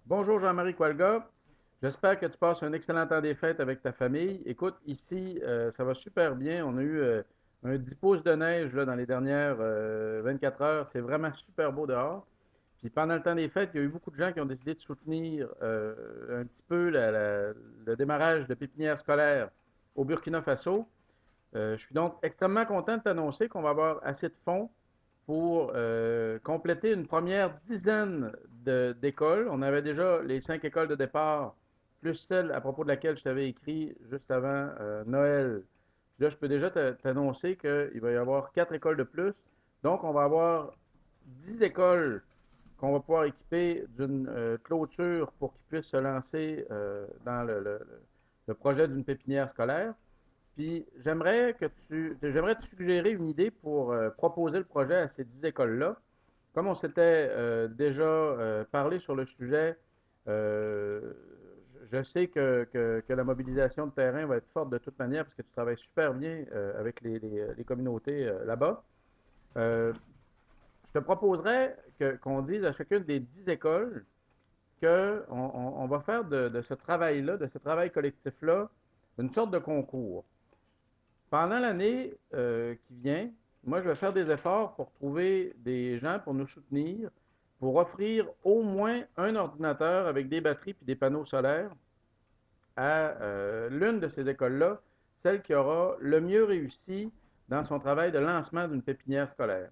Bonjour Jean-Marie Coalga. J'espère que tu passes un excellent temps des fêtes avec ta famille. Écoute, ici, ça va super bien. On a eu un 10 pouces de neige là, dans les dernières 24 heures. C'est vraiment super beau dehors. Puis pendant le temps des fêtes, il y a eu beaucoup de gens qui ont décidé de soutenir un petit peu le démarrage de pépinières scolaires au Burkina Faso. Je suis donc extrêmement content de t'annoncer qu'on va avoir assez de fonds pour compléter une première dizaine d'écoles. On avait déjà les 5 écoles de départ, plus celle à propos de laquelle je t'avais écrit juste avant Noël. Là, je peux déjà t'annoncer qu'il va y avoir 4 écoles de plus. Donc, on va avoir 10 écoles qu'on va pouvoir équiper d'une clôture pour qu'ils puissent se lancer dans le projet d'une pépinière scolaire. Puis j'aimerais te suggérer une idée pour proposer le projet à ces 10 écoles-là. Comme on s'était déjà parlé sur le sujet, euh, je sais que la mobilisation de terrain va être forte de toute manière parce que tu travailles super bien avec les communautés là-bas. Euh, je te proposerais qu'on dise à chacune des 10 écoles qu'on va faire de ce travail-là, de ce travail collectif-là, une sorte de concours. Pendant l'année qui vient, moi, je vais faire des efforts pour trouver des gens pour nous soutenir, pour offrir au moins un ordinateur avec des batteries puis des panneaux solaires à l'une de ces écoles-là, celle qui aura le mieux réussi dans son travail de lancement d'une pépinière scolaire.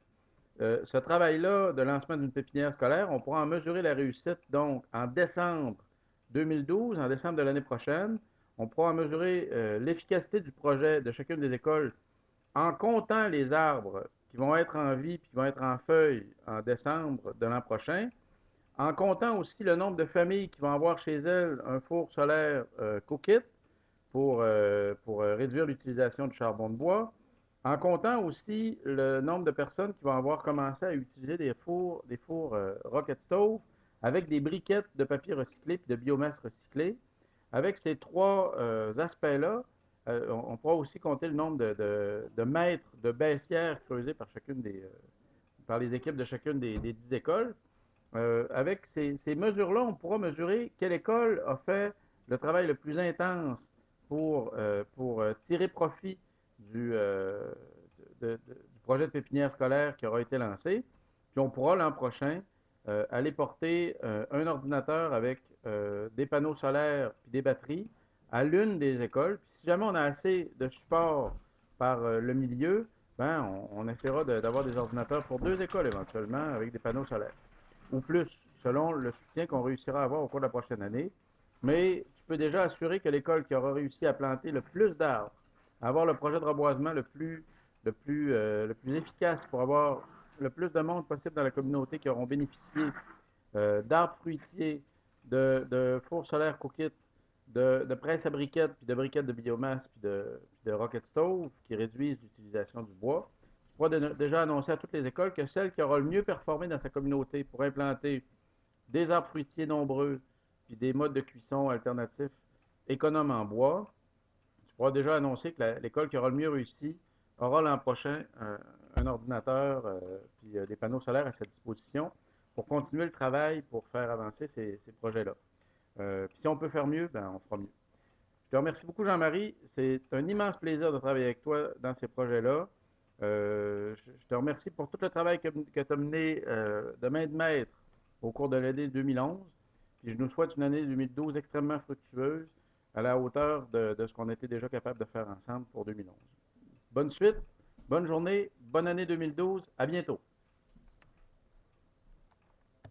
Ce travail-là de lancement d'une pépinière scolaire, on pourra en mesurer la réussite donc en décembre 2012, en décembre de l'année prochaine. On pourra en mesurer l'efficacité du projet de chacune des écoles en comptant les arbres qui vont être en vie et qui vont être en feuilles en décembre de l'an prochain, en comptant aussi le nombre de familles qui vont avoir chez elles un four solaire cookit pour réduire l'utilisation du charbon de bois, en comptant aussi le nombre de personnes qui vont avoir commencé à utiliser des fours rocket stove avec des briquettes de papier recyclé et de biomasse recyclée. Avec ces trois aspects-là, on pourra aussi compter le nombre de mètres de baissières creusées par les équipes de chacune des 10 écoles. Avec ces mesures-là, on pourra mesurer quelle école a fait le travail le plus intense pour tirer profit du projet de pépinière scolaire qui aura été lancé. Puis on pourra l'an prochain aller porter un ordinateur avec des panneaux solaires et des batteries à l'une des écoles. Puis si jamais on a assez de support par le milieu, ben, on essaiera d'avoir des ordinateurs pour 2 écoles éventuellement avec des panneaux solaires ou plus, selon le soutien qu'on réussira à avoir au cours de la prochaine année. Mais tu peux déjà assurer que l'école qui aura réussi à planter le plus d'arbres, à avoir le projet de reboisement le plus efficace pour avoir le plus de monde possible dans la communauté qui auront bénéficié d'arbres fruitiers, de fours solaires cookit, de presse à briquettes, puis de briquettes de biomasse, puis de rocket stove qui réduisent l'utilisation du bois. Je pourrais déjà annoncer à toutes les écoles que celle qui aura le mieux performé dans sa communauté pour implanter des arbres fruitiers nombreux, puis des modes de cuisson alternatifs économes en bois, tu pourras déjà annoncer que l'école qui aura le mieux réussi aura l'an prochain un ordinateur puis des panneaux solaires à sa disposition pour continuer le travail pour faire avancer ces projets-là. Puis si on peut faire mieux, ben on fera mieux. Je te remercie beaucoup, Jean-Marie. C'est un immense plaisir de travailler avec toi dans ces projets-là. Je te remercie pour tout le travail que tu as mené de main de maître au cours de l'année 2011. Puis je nous souhaite une année 2012 extrêmement fructueuse à la hauteur de ce qu'on était déjà capable de faire ensemble pour 2011. Bonne suite, bonne journée, bonne année 2012. À bientôt.